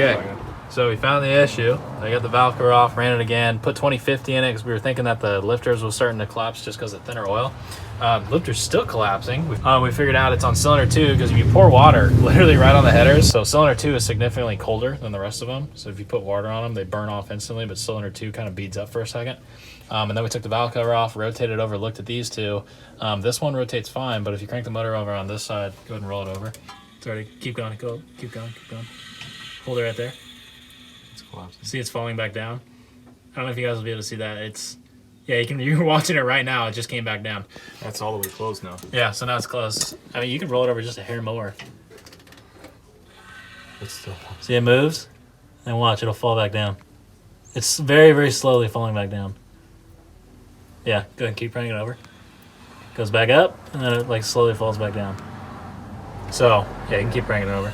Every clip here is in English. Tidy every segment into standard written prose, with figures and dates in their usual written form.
Okay, so we found the issue. I got the valve cover off, ran it again, put 2050 in it because we were thinking that the lifters was starting to collapse just because of thinner oil. Lifter's still collapsing. We figured out it's on cylinder 2 because if you pour water literally right on the headers, so cylinder 2 is significantly colder than the rest of them. So if you put water on them, they burn off instantly, but cylinder 2 kind of beads up for a second. And then we took the valve cover off, rotated over, looked at these two. This one rotates fine, but if you crank the motor over on this side, go ahead and roll it over. It's already, keep going, keep going. Hold it right there. It's collapsing. See, it's falling back down. I don't know if you guys will be able to see that. It's, yeah, you're watching it right now. It just came back down. That's all the way closed now. Yeah, so now it's closed. I mean, you can roll it over just a hair more. It's still. See, it moves, and watch, it'll fall back down. It's very, very slowly falling back down. Yeah, go ahead and keep cranking it over. Goes back up, and then it like slowly falls back down. So, yeah, you can keep cranking it over.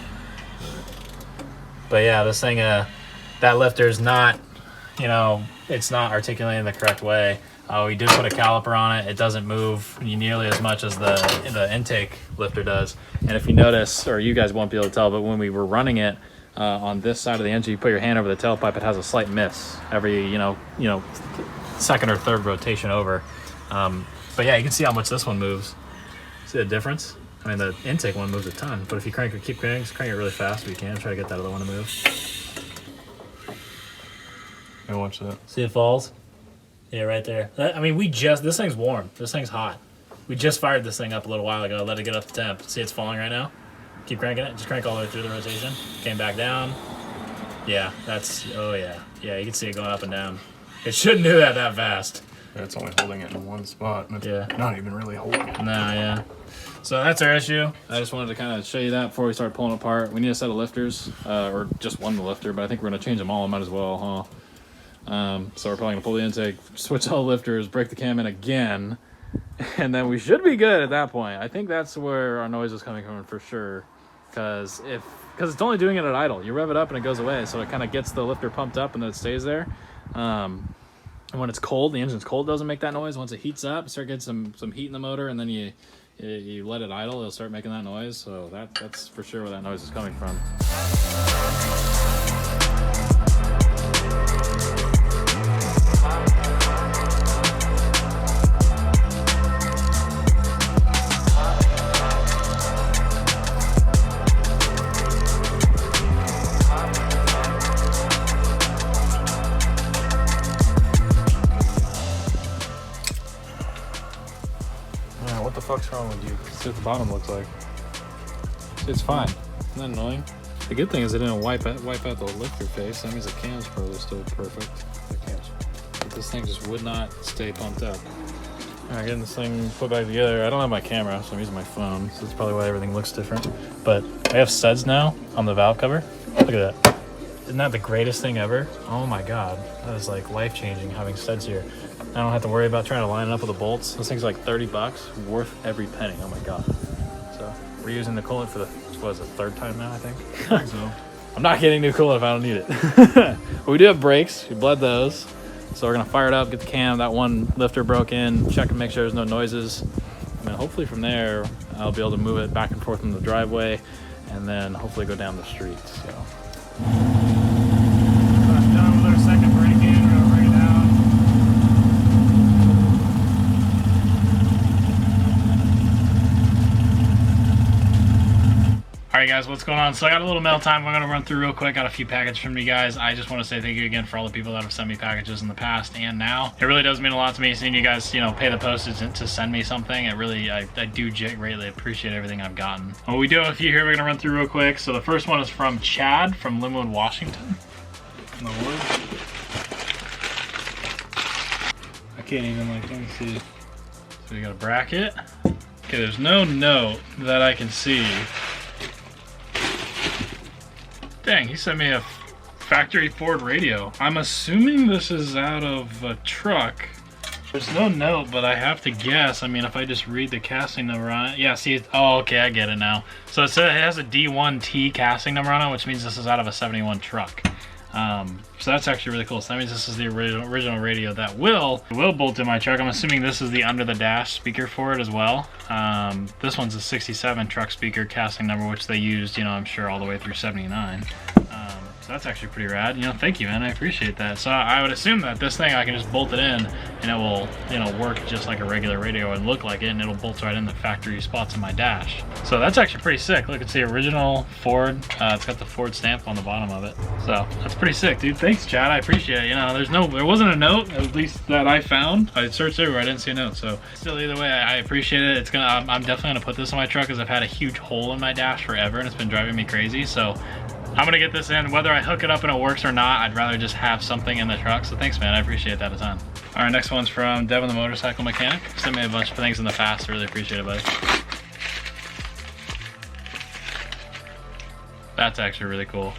But yeah, this thing, that lifter is not, it's not articulating the correct way. We did put a caliper on it. It doesn't move nearly as much as the intake lifter does. And if you notice, or you guys won't be able to tell, but when we were running it on this side of the engine, you put your hand over the tailpipe, it has a slight miss every, second or third rotation over. But yeah, you can see how much this one moves. See the difference? I mean, the intake one moves a ton, but if you keep cranking, just crank it really fast if you can. Try to get that other one to move. I watch that. See it falls? Yeah, right there. This thing's warm. This thing's hot. We just fired this thing up a little while ago. Let it get up to temp. See it's falling right now? Keep cranking it. Just crank all the way through the rotation. Came back down. Yeah, oh yeah. Yeah, you can see it going up and down. It shouldn't do that fast. Yeah, it's only holding it in one spot. And it's not even really holding it. Nah, yeah. So that's our issue. I just wanted to kind of show you that before we start pulling apart. We need a set of lifters, or just one lifter, but I think we're going to change them all. Might as well, huh? So we're probably going to pull the intake, switch all the lifters, break the cam in again, and then we should be good at that point. I think that's where our noise is coming from for sure, because it's only doing it at idle. You rev it up and it goes away, so it kind of gets the lifter pumped up and then it stays there. And when it's cold, the engine's cold, it doesn't make that noise. Once it heats up, you start getting some heat in the motor, and then you let it idle, it'll start making that noise. So that's for sure where that noise is coming from. What the fuck's wrong with you? See what the bottom looks like. It's fine. Isn't that annoying? The good thing is it didn't wipe out the lifter face. That means the cam's probably still perfect. The cam's. But this thing just would not stay pumped up. Alright, getting this thing put back together. I don't have my camera, so I'm using my phone. So that's probably why everything looks different. But I have studs now on the valve cover. Look at that. Isn't that the greatest thing ever? Oh my god. That is like life-changing having studs here. I don't have to worry about trying to line it up with the bolts. This thing's like $30, worth every penny. Oh my god. So we're using the coolant for the third time now, I think. I think so. I'm not getting new coolant if I don't need it. But we do have brakes. We bled those. So we're gonna fire it up, get the cam. That one lifter broke in, check and make sure there's no noises. And then hopefully from there, I'll be able to move it back and forth in the driveway and then hopefully go down the street. So. Done with our second break-in. We're gonna bring it down. Alright guys, what's going on? So I got a little mail time I'm going to run through real quick. Got a few packages from you guys. I just want to say thank you again for all the people that have sent me packages in the past and now. It really does mean a lot to me seeing you guys, pay the postage to send me something. It really, I do greatly appreciate everything I've gotten. Well, we do have a few here we're going to run through real quick. So the first one is from Chad from Linwood, Washington. I can't even let me see. So we got a bracket. Okay, there's no note that I can see. Dang, he sent me a factory Ford radio. I'm assuming this is out of a truck. There's no note, but I have to guess. I mean, if I just read the casting number on it. Yeah, see, oh, okay, I get it now. So it has a D1T casting number on it, which means this is out of a 71 truck. So that's actually really cool. So that means this is the original radio that will bolt in my truck. I'm assuming this is the under the dash speaker for it as well. This one's a 67 truck speaker casting number, which they used, I'm sure all the way through 79. So So that's actually pretty rad. You know, thank you, man. I appreciate that. So I would assume that this thing I can just bolt it in and it will, you know, work just like a regular radio and look like it, and it'll bolt right in the factory spots in my dash. So that's actually pretty sick. Look, it's the original Ford. It's got the Ford stamp on the bottom of it. So that's pretty sick, dude. Thanks, Chad. I appreciate it. You know, there wasn't a note, at least that I found. I searched everywhere, I didn't see a note. So still, either way, I appreciate it. It's gonna, I'm definitely gonna put this on my truck because I've had a huge hole in my dash forever and it's been driving me crazy. So I'm gonna get this in. Whether I hook it up and it works or not, I'd rather just have something in the truck. So thanks, man. I appreciate that a ton. All right, next one's from Devin the Motorcycle Mechanic. Sent me a bunch of things in the past. I really appreciate it, buddy. That's actually really cool.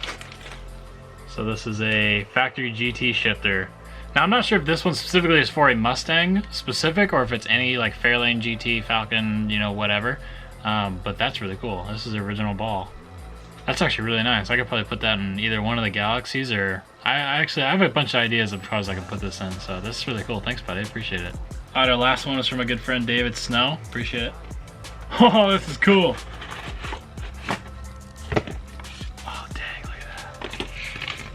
So this is a factory GT shifter. Now I'm not sure if this one specifically is for a Mustang specific or if it's any like Fairlane GT, Falcon, you know, whatever. But that's really cool. This is the original ball. That's actually really nice. I could probably put that in either one of the Galaxies, or I have a bunch of ideas of cars I can put this in. So this is really cool. Thanks, buddy. I appreciate it. All right, our last one is from a good friend, David Snow. Appreciate it. Oh, this is cool.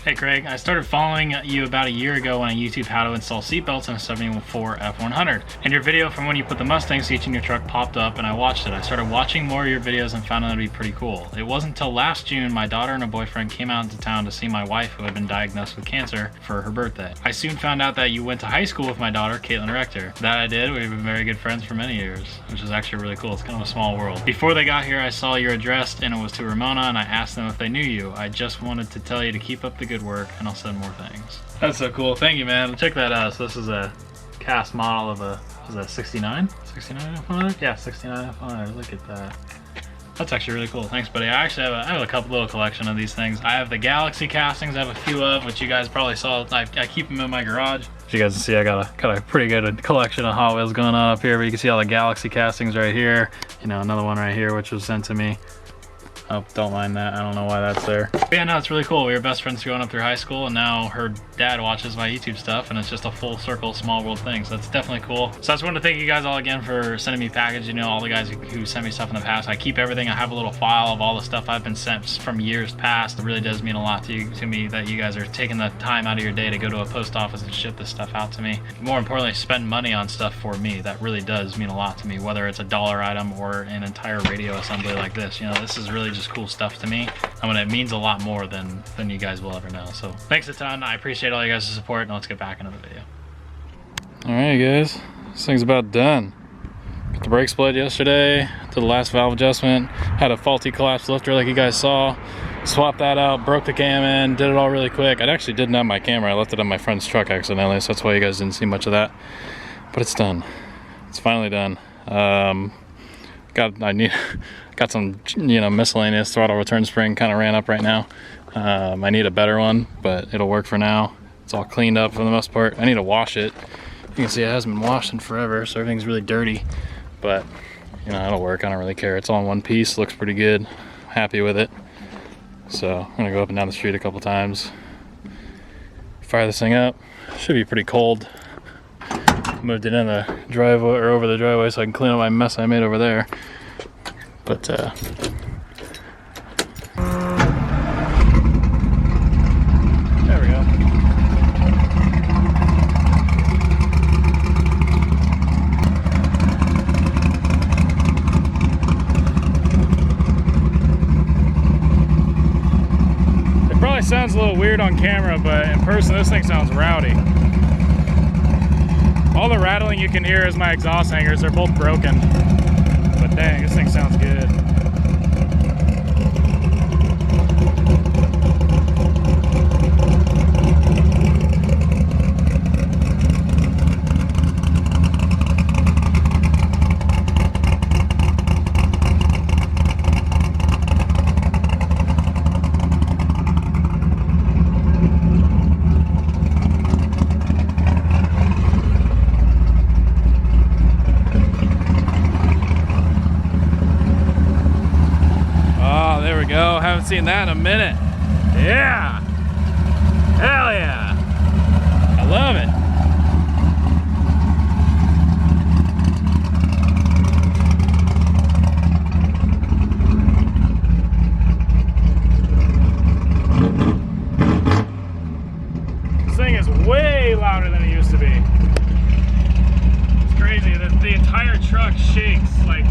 Hey Craig, I started following you about a year ago on YouTube how to install seatbelts in a 74 F100. And your video from when you put the Mustang seats in your truck popped up and I watched it. I started watching more of your videos and found it to be pretty cool. It wasn't until last June my daughter and her boyfriend came out into town to see my wife who had been diagnosed with cancer for her birthday. I soon found out that you went to high school with my daughter, Caitlin Rector. That I did. We've been very good friends for many years, which is actually really cool. It's kind of a small world. Before they got here, I saw your address and it was to Ramona, and I asked them if they knew you. I just wanted to tell you to keep up the good work and I'll send more things. That's so cool. Thank you, man. Check that out. So this is a cast model of a, is that 69? 69 F100? Yeah, 69 F100. Look at that. That's actually really cool. Thanks, buddy. I actually have a couple little collection of these things. I have the Galaxy castings. I have a few of, which you guys probably saw. I keep them in my garage. As you guys can see, I got a pretty good collection of Hot Wheels going on up here, but you can see all the Galaxy castings right here. You know, another one right here, which was sent to me. Oh, don't mind that. I don't know why that's there. But yeah, no, it's really cool. We were best friends growing up through high school, and now her dad watches my YouTube stuff, and it's just a full circle, small world thing. So that's definitely cool. So I just wanted to thank you guys all again for sending me packages. You know, all the guys who sent me stuff in the past. I keep everything. I have a little file of all the stuff I've been sent from years past. It really does mean a lot to me that you guys are taking the time out of your day to go to a post office and ship this stuff out to me. More importantly, spend money on stuff for me. That really does mean a lot to me, whether it's a dollar item or an entire radio assembly like this. You know, this is really just cool stuff to me. I mean, it means a lot more than you guys will ever know. So thanks a ton. I appreciate all you guys' support, and let's get back into the video. All right, guys, this thing's about done. Got the brake split yesterday, did the last valve adjustment, had a faulty collapsed lifter like you guys saw. Swapped that out, broke the cam in, did it all really quick. I actually didn't have my camera. I left it on my friend's truck accidentally, so that's why you guys didn't see much of that. But it's done. It's finally done. Got some, you know, miscellaneous throttle return spring kind of ran up right now. I need a better one, but it'll work for now. It's all cleaned up for the most part. I need to wash it. You can see it hasn't been washed in forever, so everything's really dirty. But, you know, it'll work. I don't really care. It's all in one piece. Looks pretty good. Happy with it. So I'm gonna go up and down the street a couple times. Fire this thing up. Should be pretty cold. Moved it in the driveway, or over the driveway, so I can clean up my mess I made over there. But there we go. It probably sounds a little weird on camera, but in person this thing sounds rowdy. All the rattling you can hear is my exhaust hangers. They're both broken. But dang, this thing sounds good. Go. Haven't seen that in a minute. Yeah. Hell yeah. I love it. way louder than it used to be. It's crazy. The entire truck shakes like,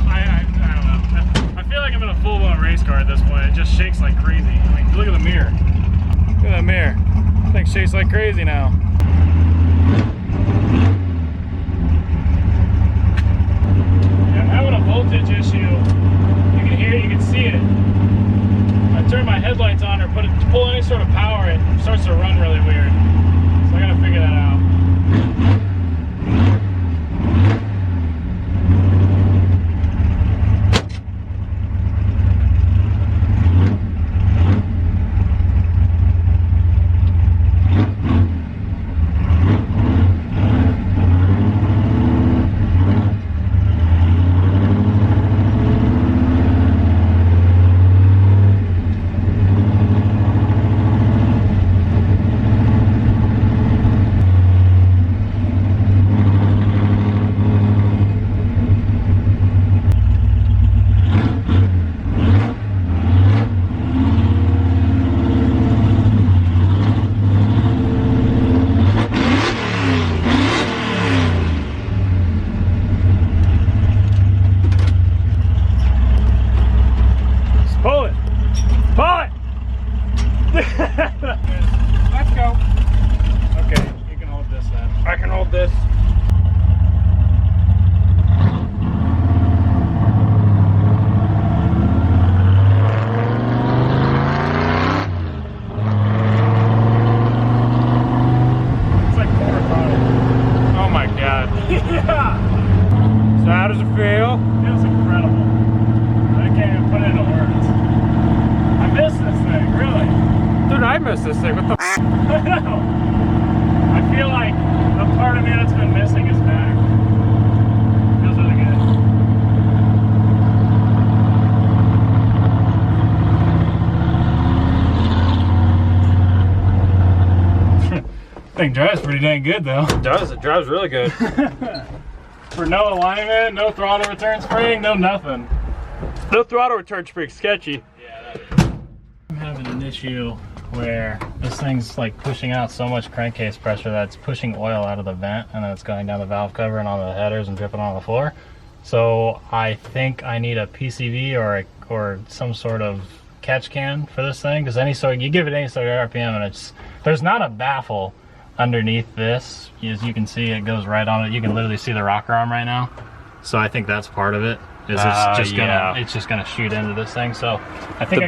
I don't know. I feel like I'm in a full-blown race car at this point. It just shakes like crazy. I mean, look at the mirror. Look at that mirror. This thing shakes like crazy now. I'm having a voltage issue. You can hear it, you can see it. I turn my headlights on or pull any sort of power, it starts to run really weird. So I gotta figure that out. Let's go. Okay, you can hold this then. I can hold this. It's like 4 or 5. Oh my god. Yeah. So how does it feel? It feels incredible. I can't even put it into words. I miss this thing, really. Dude, I miss this thing. What the f? I know. I feel like the part of me that's been missing is back. Feels really good. Thing drives pretty dang good though. It does. It drives really good. For no alignment, no throttle return spring, no nothing. No throttle return spring, sketchy. Yeah, I'm having an issue where this thing's like pushing out so much crankcase pressure that it's pushing oil out of the vent and then it's going down the valve cover and on the headers and dripping on the floor. So I think I need a PCV or some sort of catch can for this thing, because you give it any sort of RPM and there's not a baffle underneath this. As you can see, it goes right on it. You can literally see the rocker arm right now. So I think that's part of it. It's just gonna shoot into this thing. So I think the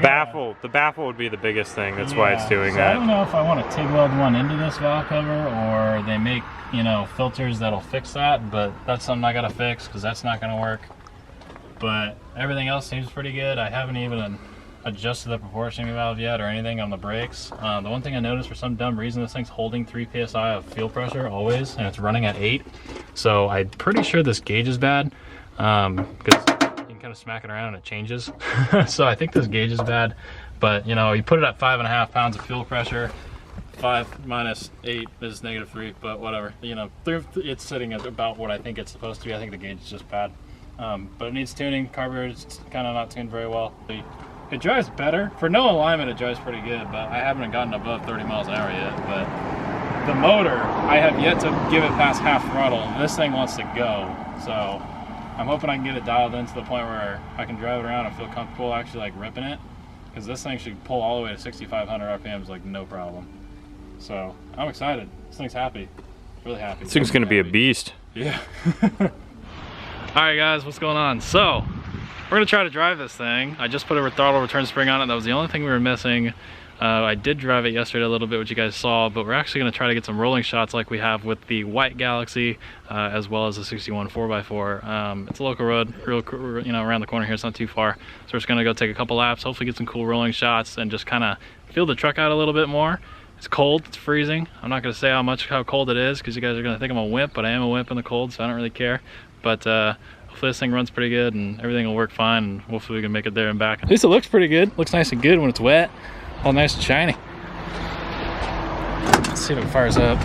baffle would be the biggest thing. That's why it's doing that. I don't know if I want to TIG weld one into this valve cover, or they make, you know, filters that'll fix that, but that's something I gotta fix because that's not gonna work. But everything else seems pretty good. I haven't even adjusted the proportioning valve yet or anything on the brakes. The one thing I noticed, for some dumb reason, this thing's holding 3 psi of fuel pressure always, and it's running at 8. So I'm pretty sure this gauge is bad. Because you can kind of smack it around and it changes. So I think this gauge is bad, but you know, you put it at 5.5 pounds of fuel pressure, 5 minus 8 is -3, but whatever, you know, it's sitting at about what I think it's supposed to be. I think the gauge is just bad, but it needs tuning. Carburetor's kind of not tuned very well. It drives better. For no alignment, it drives pretty good, but I haven't gotten above 30 miles an hour yet. But the motor, I have yet to give it past half throttle, and this thing wants to go. So I'm hoping I can get it dialed in to the point where I can drive it around and feel comfortable actually like ripping it, because this thing should pull all the way to 6,500 RPMs like no problem. So I'm excited. This thing's happy, really happy. This thing's gonna be a beast. Yeah. All right, guys, what's going on? So we're gonna try to drive this thing. I just put a throttle return spring on it. That was the only thing we were missing. I did drive it yesterday a little bit, which you guys saw, but we're actually going to try to get some rolling shots like we have with the white Galaxy, as well as the 61 4x4. It's a local road, you know, around the corner here. It's not too far, so we're just going to go take a couple laps, hopefully get some cool rolling shots, and just kind of feel the truck out a little bit more. It's cold, it's freezing. I'm not going to say how cold it is, because you guys are going to think I'm a wimp, but I am a wimp in the cold, so I don't really care. But hopefully this thing runs pretty good and everything will work fine, and hopefully we can make it there and back. At least it looks pretty good. Looks nice and good when it's wet. All nice and shiny. Let's see if it fires up.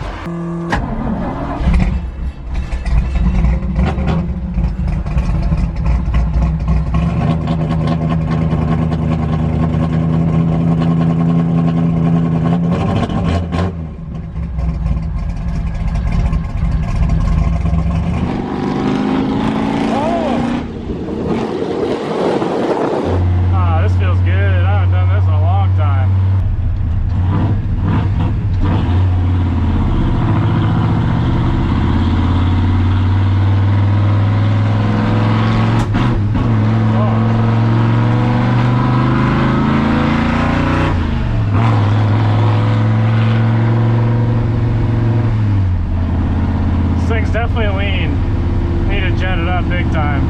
time.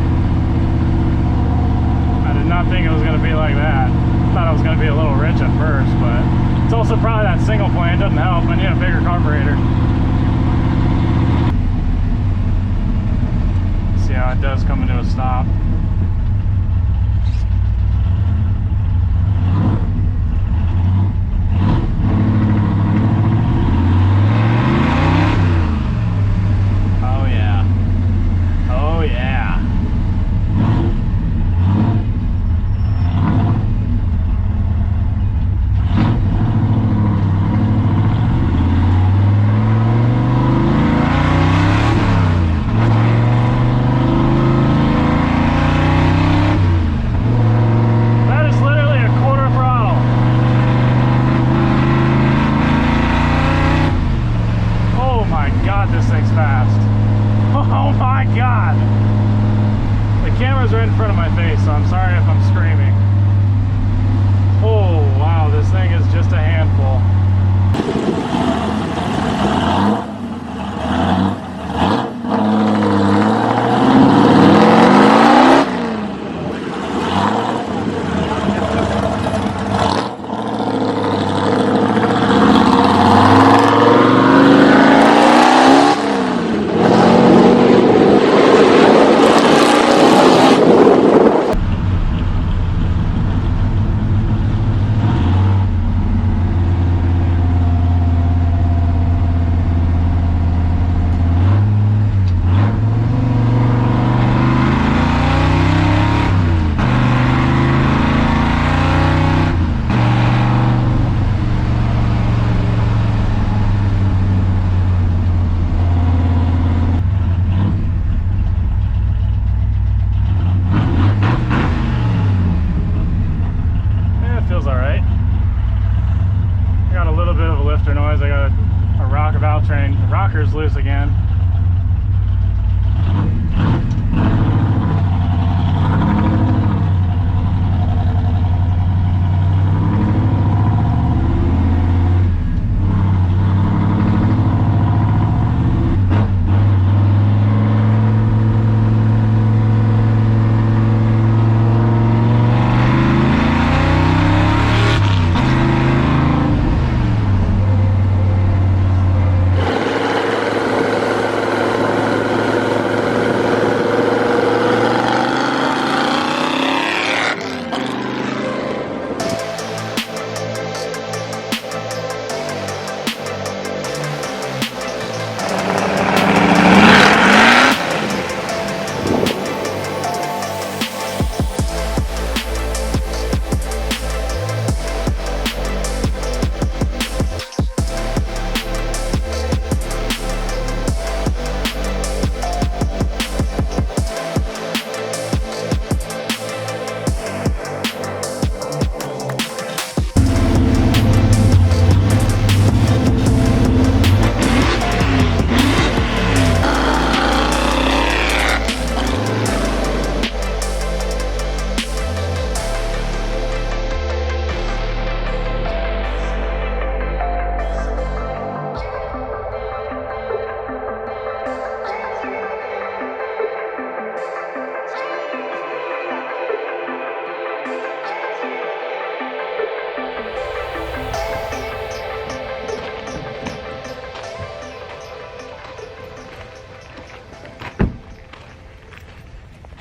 I did not think it was going to be like that. Thought it was going to be a little rich at first, but it's also probably that single point. It doesn't help. I need a bigger carburetor. See how it does come into a stop. Oh yeah. Oh yeah. Rocker's loose again.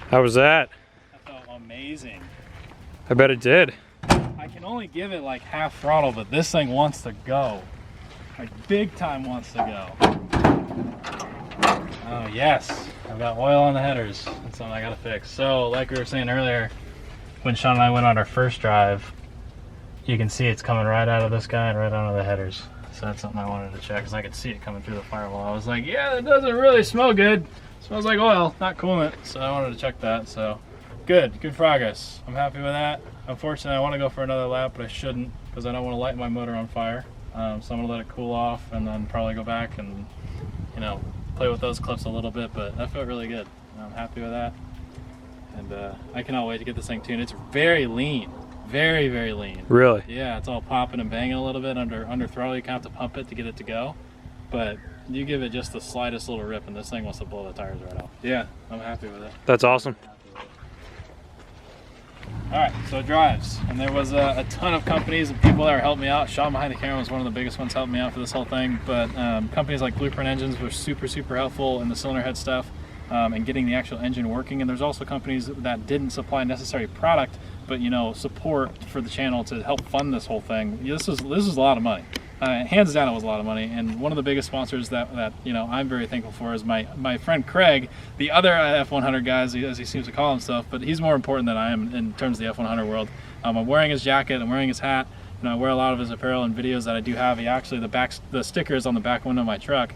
How was that? That felt amazing. I bet it did. I can only give it like half throttle, but this thing wants to go. Like big time wants to go. Oh yes, I've got oil on the headers. That's something I gotta fix. So like we were saying earlier, when Sean and I went on our first drive, you can see it's coming right out of this guy and right out of the headers. So that's something I wanted to check because I could see it coming through the firewall. I was like, yeah, that doesn't really smell good. It smells like oil, not coolant. So I wanted to check that. So good progress. I'm happy with that. Unfortunately, I want to go for another lap, but I shouldn't because I don't want to light my motor on fire. So I'm gonna let it cool off and then probably go back and, you know, play with those clips a little bit. But that felt really good. I'm happy with that, and I cannot wait to get this thing tuned. It's very lean. Very, very lean. Really? Yeah, it's all popping and banging a little bit under throttle. You kind of have to pump it to get it to go. But You give it just the slightest little rip and this thing wants to blow the tires right off. Yeah, I'm happy with it. That's awesome. Alright, so it drives. And there was a ton of companies and people that were helping me out. Sean behind the camera was one of the biggest ones helping me out for this whole thing. But companies like Blueprint Engines were super, super helpful in the cylinder head stuff and getting the actual engine working. And there's also companies that didn't supply necessary product, but you know, support for the channel to help fund this whole thing. This was a lot of money. Hands down, it was a lot of money. And one of the biggest sponsors that you know I'm very thankful for is my friend Craig, the other F100 guy, as he seems to call himself, but he's more important than I am in terms of the F100 world. I'm wearing his jacket, I'm wearing his hat, and I wear a lot of his apparel and videos that I do have. He actually, the stickers on the back window of my truck.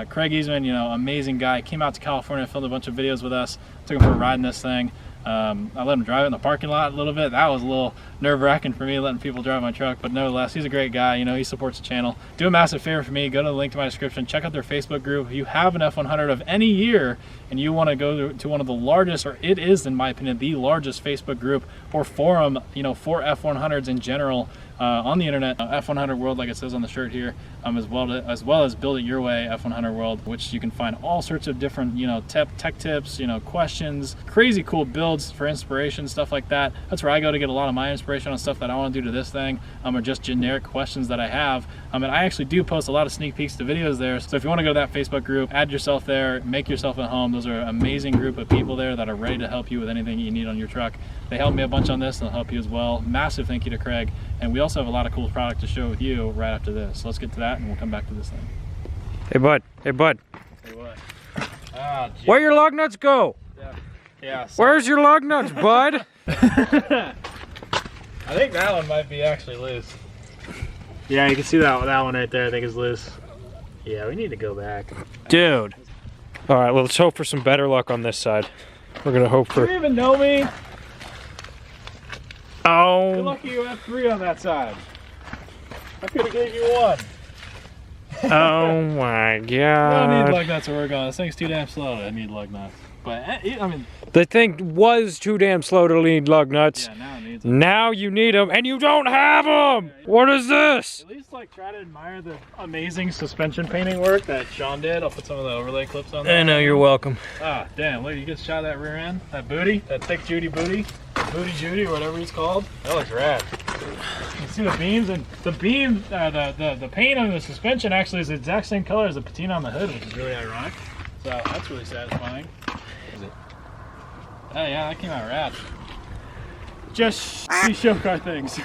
Craig Eastman, you know, amazing guy, came out to California, filmed a bunch of videos with us, took him for a ride in this thing. I let him drive it in the parking lot a little bit. That was a little nerve-wracking for me, letting people drive my truck, but nevertheless, he's a great guy. You know, he supports the channel. Do a massive favor for me, go to the link to my description, check out their Facebook group. If you have an F100 of any year and you want to go to one of the largest, or it is, in my opinion, the largest Facebook group or forum, you know, for F100s in general on the internet, F100 World, like it says on the shirt here, as well as Build It Your Way F100 World, which you can find all sorts of different, you know, tech tips, you know, questions, crazy cool builds for inspiration, stuff like that. That's where I go to get a lot of my inspiration on stuff that I want to do to this thing, or just generic questions that I have. And I actually do post a lot of sneak peeks to videos there. So if you want to go to that Facebook group, add yourself there, make yourself at home. Those are an amazing group of people there that are ready to help you with anything you need on your truck. They helped me a bunch on this, and they'll help you as well. Massive thank you to Craig. And we also have a lot of cool product to show with you right after this. So let's get to that and we'll come back to this thing. Hey, bud. Hey, bud. Say what? Ah, where your lug nuts go? Yeah. Where's your lug nuts, bud? I think that one might be actually loose. Yeah, you can see that one right there, I think is loose. Yeah, we need to go back. Dude. All right, well, let's hope for some better luck on this side. We're gonna hope for... Do you even know me? Oh. You're lucky you have 3 on that side. I could have gave you 1. Oh my god. I don't need lug nuts to work on. This thing's too damn slow. I need lug nuts. But, I mean... The thing was too damn slow to need lug nuts. Yeah, now it needs them. Now you need them, and you don't have them! What is this? At least, like, try to admire the amazing suspension painting work that Sean did. I'll put some of the overlay clips on there. I know, you're welcome. Ah, damn, look, you get a shot of that rear end, that booty, that thick Judy booty, Booty Judy, or whatever it's called. That looks rad. You can see the beams, and the beam, the paint on the suspension actually is the exact same color as the patina on the hood, which is really ironic. So that's really satisfying. Oh yeah, that came out rad. Just these show car things.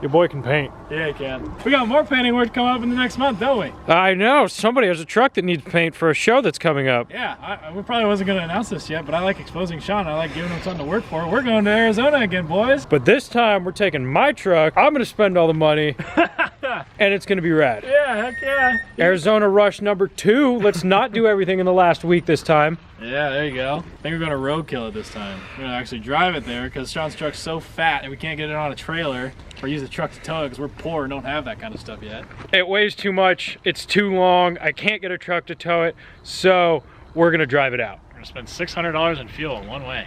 Your boy can paint. Yeah, he can. We got more painting work coming up in the next month, don't we? I know. Somebody has a truck that needs paint for a show that's coming up. Yeah, we probably wasn't going to announce this yet, but I like exposing Sean. I like giving him something to work for. We're going to Arizona again, boys. But this time, we're taking my truck. I'm going to spend all the money, and it's going to be rad. Yeah, heck yeah. Arizona Rush number 2. Let's not do everything in the last week this time. Yeah, there you go. I think we're going to roadkill it this time. We're going to actually drive it there because Sean's truck's so fat and we can't get it on a trailer or use the truck to tow it because we're poor and don't have that kind of stuff yet. It weighs too much. It's too long. I can't get a truck to tow it, so we're going to drive it out. We're going to spend $600 in fuel one way.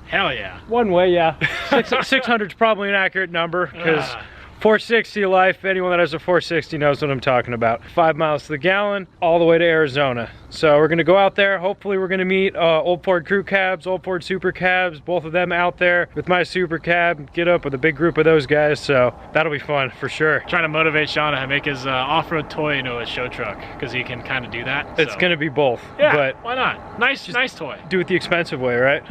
Hell yeah. One way, yeah. 600 is probably an accurate number because 460 life, anyone that has a 460 knows what I'm talking about. 5 miles to the gallon, all the way to Arizona. So we're gonna go out there. Hopefully we're gonna meet Old Ford Crew Cabs, Old Ford Super Cabs, both of them out there with my Super Cab, get up with a big group of those guys. So that'll be fun for sure. Trying to motivate Sean to make his off-road toy into a show truck because he can kind of do that. It's gonna be both. Yeah, but why not? Nice toy. Do it the expensive way, right?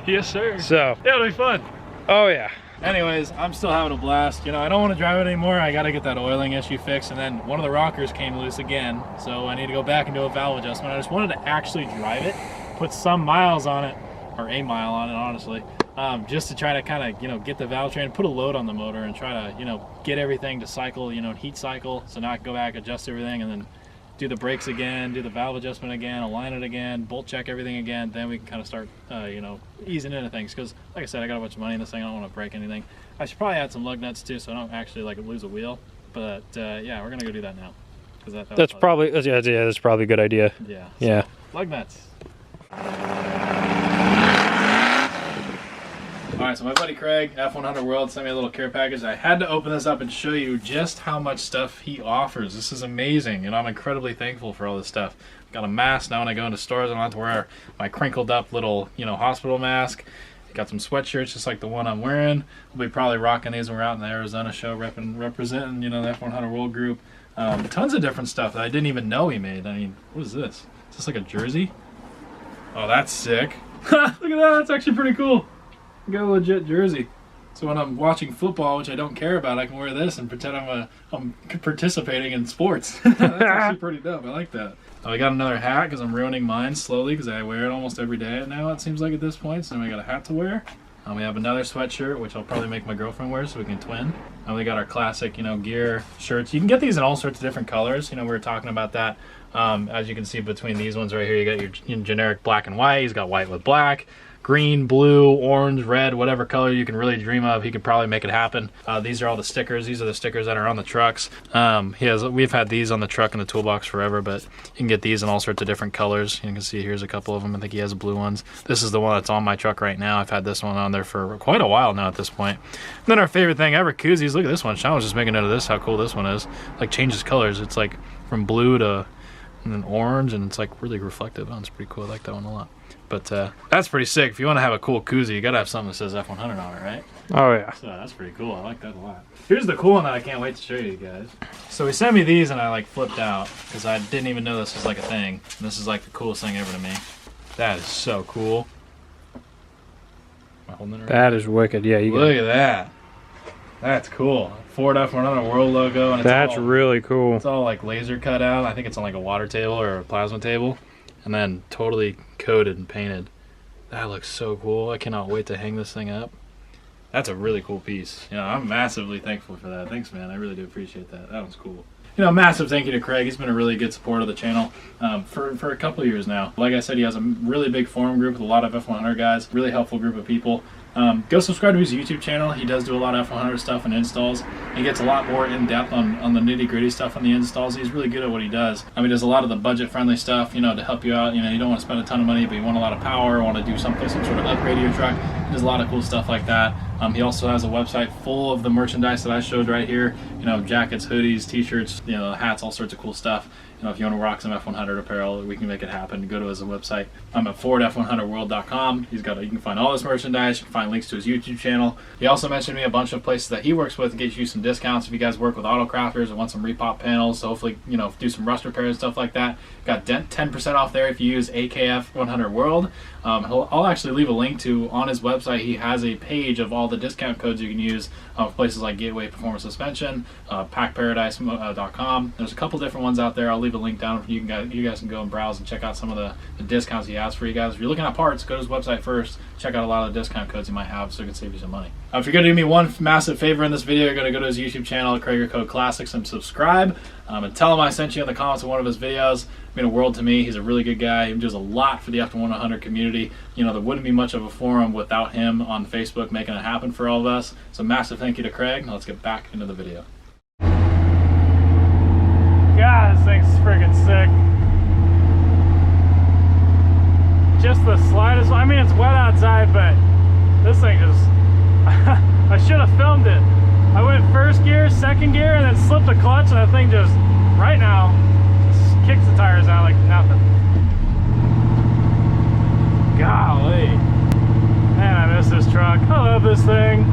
Yes, sir. So yeah, it'll be fun. Oh yeah. Anyways, I'm still having a blast. You know, I don't want to drive it anymore. I got to get that oiling issue fixed, and then one of the rockers came loose again, so I need to go back and do a valve adjustment. I just wanted to actually drive it, put some miles on it, or a mile on it, honestly, just to try to kind of, you know, get the valve train, put a load on the motor, and try to, you know, get everything to cycle, you know, heat cycle. So now I can go back, adjust everything, and then do the brakes again, do the valve adjustment again, align it again, bolt check everything again. Then we can kind of start, you know, easing into things. Because, like I said, I got a bunch of money in this thing. I don't want to break anything. I should probably add some lug nuts too, so I don't actually like lose a wheel. But yeah, we're gonna go do that now. That's probably that's probably a good idea. Yeah. So, yeah. Lug nuts. All right, so my buddy Craig, F100 World, sent me a little care package. I had to open this up and show you just how much stuff he offers. This is amazing, and I'm incredibly thankful for all this stuff. I've got a mask now when I go into stores. I don't have to wear my crinkled up little, hospital mask. Got some sweatshirts just like the one I'm wearing. We'll be probably rocking these when we're out in the Arizona show representing, the F100 World group. Tons of different stuff that I didn't even know he made. I mean, what is this? Is this like a jersey? Oh, that's sick. Look at that, that's actually pretty cool. Got a legit jersey. So when I'm watching football, which I don't care about, I can wear this and pretend I'm participating in sports. That's actually pretty dope. I like that. Oh, I got another hat because I'm ruining mine slowly because I wear it almost every day now, it seems like at this point. So now we got a hat to wear. We have another sweatshirt, which I'll probably make my girlfriend wear so we can twin. And we got our classic, gear shirts. You can get these in all sorts of different colors. We were talking about that. As you can see between these ones right here, you got your generic black and white. He's got white with black, green, blue, orange, red, whatever color you can really dream of. He can probably make it happen. These are all the stickers. These are the stickers that are on the trucks. We've had these on the truck in the toolbox forever, but you can get these in all sorts of different colors. You can see here's a couple of them. I think he has blue ones. This is the one that's on my truck right now. I've had this one on there for quite a while now at this point. And then our favorite thing ever, koozies. Look at this one. Sean was just making note of this, how cool this one is. Like changes colors. It's like from blue to and then orange, and it's like really reflective. Oh, it's pretty cool. I like that one a lot. But that's pretty sick. If you want to have a cool koozie, you gotta have something that says F100 on it, right? Oh yeah. So that's pretty cool. I like that a lot. Here's the cool one that I can't wait to show you guys. So he sent me these and I like flipped out because I didn't even know this was like a thing. And this is like the coolest thing ever to me. That is so cool. Am I holding it right? That is wicked. Yeah, you look at that. That's cool. Ford F100 World logo, and that's really cool. It's all like laser cut out. I think it's on like a water table or a plasma table, and then totally coated and painted. That looks so cool. I cannot wait to hang this thing up. That's a really cool piece. I'm massively thankful for that. Thanks, man. I really do appreciate that. That was cool. Massive thank you to Craig. He's been a really good supporter of the channel for a couple of years now. Like I said, he has a really big forum group with a lot of F100 guys. Really helpful group of people. Go subscribe to his YouTube channel. He does do a lot of F100 stuff and installs. He gets a lot more in depth on the nitty gritty stuff on the installs. He's really good at what he does. He does a lot of the budget friendly stuff, to help you out. You don't want to spend a ton of money, but you want a lot of power, want to do some sort of upgrade to your truck. He does a lot of cool stuff like that. He also has a website full of the merchandise that I showed right here. Jackets, hoodies, t-shirts, hats, all sorts of cool stuff. If you want to rock some F100 apparel, we can make it happen. Go to his website. I'm at FordF100World.com. You can find all his merchandise. You can find links to his YouTube channel. He also mentioned to me a bunch of places that he works with to get you some discounts if you guys work with auto crafters and want some repop panels. So hopefully, do some rust repairs and stuff like that. Got 10% off there if you use AKF100 World. I'll actually leave a link to on his website. He has a page of all the discount codes you can use for places like Gateway Performance Suspension, PackParadise.com. There's a couple different ones out there. I'll leave a link down. You guys can go and browse and check out some of the discounts he has for you guys. If you're looking at parts, go to his website first. Check out a lot of the discount codes he might have so it can save you some money. If you're going to do me one massive favor in this video, you're going to go to his YouTube channel, Krager Code Classics, and subscribe. And tell him I sent you in the comments of one of his videos. It mean a world to me. He's a really good guy. He does a lot for the F100 community. There wouldn't be much of a forum without him on Facebook making it happen for all of us. So massive thank you to Craig. Now let's get back into the video. God, this thing's friggin' sick. Just the slightest, it's wet outside, but this thing just, I should have filmed it. I went first gear, second gear, and then slipped a clutch, and that thing just, right now, just kicks the tires out like nothing. Golly. Man, I miss this truck. I love this thing.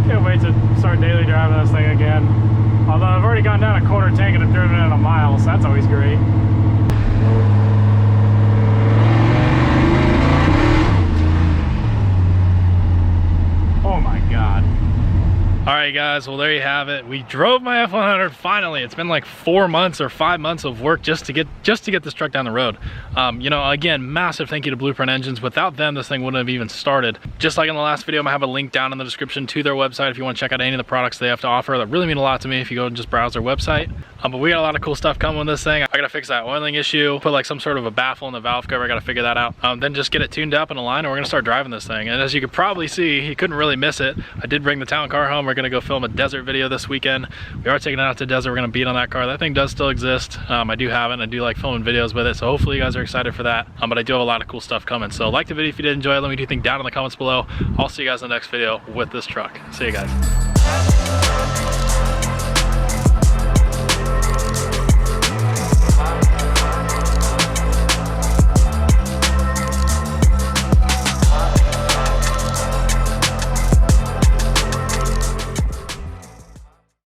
Can't wait to start daily driving this thing again. Although I've already gone down a quarter tank and I've driven it a mile, so that's always great. Oh my God. All right, guys, well, there you have it. We drove my F100 finally. It's been like 4 months or 5 months of work just to get this truck down the road. Again, massive thank you to Blueprint Engines. Without them, this thing wouldn't have even started. Just like in the last video, I'm gonna have a link down in the description to their website if you want to check out any of the products they have to offer. That really mean a lot to me if you go and just browse their website. But we got a lot of cool stuff coming with this thing. I gotta fix that oiling issue, put like some sort of a baffle in the valve cover. I gotta figure that out. Then just get it tuned up and aligned, and we're gonna start driving this thing. And as you could probably see, you couldn't really miss it. I did bring the town car home, we're gonna go film a desert video this weekend. We are taking it out to the desert. We're gonna beat on that car. That thing does still exist. I do have it, and I do like filming videos with it, so hopefully you guys are excited for that. But I do have a lot of cool stuff coming. So like the video if you did enjoy it. Let me know what you think down in the comments below. I'll see you guys in the next video with this truck. See you guys.